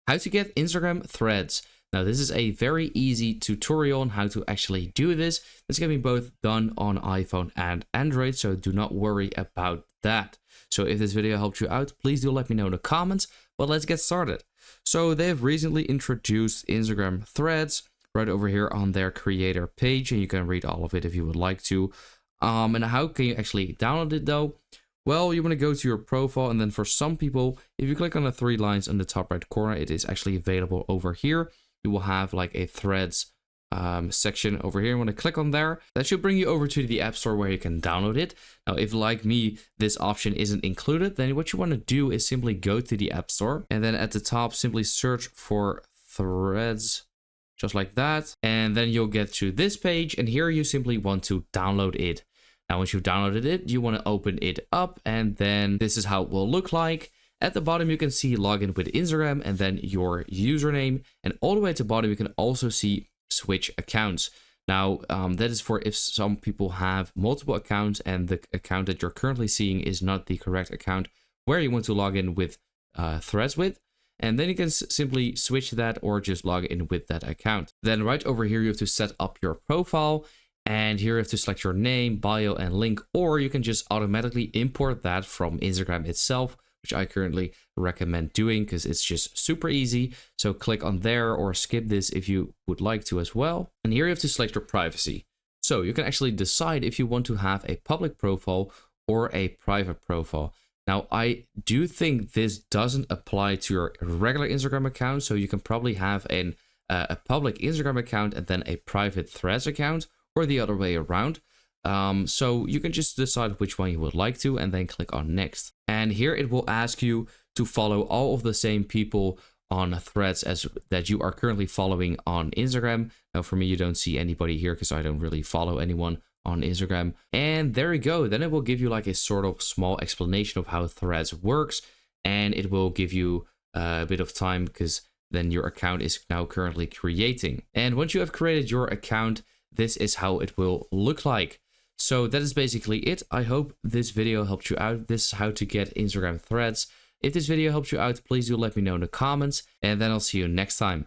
How to get Instagram threads. Now this is a very easy tutorial on how to actually do this. This can be both done on iPhone and Android, so do not worry about that. So if this video helped you out, please do let me know in the comments, but let's get started. So they've recently introduced Instagram threads right over here on their creator page, and you can read all of it if you would like to. And how can you actually download it though? Well, you want to go to your profile, and then for some people, if you click on the three lines in the top right corner, it is actually available over here. You will have like a threads section over here. You want to click on there. That should bring you over to the App Store where you can download it. Now, if like me, this option isn't included, then what you want to do is simply go to the App Store, and then at the top, simply search for threads, just like that. And then you'll get to this page, and here you simply want to download it. Now, once you've downloaded it, you want to open it up, and then this is how it will look like. At the bottom, you can see login with Instagram and then your username. And all the way at the bottom, you can also see switch accounts. Now, that is for if some people have multiple accounts and the account that you're currently seeing is not the correct account where you want to log in with threads with. And then you can simply switch that or just log in with that account. Then right over here, you have to set up your profile. And here you have to select your name, bio, and link, or you can just automatically import that from Instagram itself, which I currently recommend doing because it's just super easy. So click on there or skip this if you would like to as well. And here you have to select your privacy. So you can actually decide if you want to have a public profile or a private profile. Now, I do think this doesn't apply to your regular Instagram account. So you can probably have a public Instagram account and then a private Threads account, or the other way around. So you can just decide which one you would like to and then click on next. And here it will ask you to follow all of the same people on Threads as that you are currently following on Instagram. Now for me, you don't see anybody here because I don't really follow anyone on Instagram. And there you go. Then it will give you like a sort of small explanation of how Threads works. And it will give you a bit of time because then your account is now currently creating. And once you have created your account, this is how it will look like. So that is basically it. I hope this video helped you out. This is how to get Instagram threads. If this video helped you out, please do let me know in the comments, and then I'll see you next time.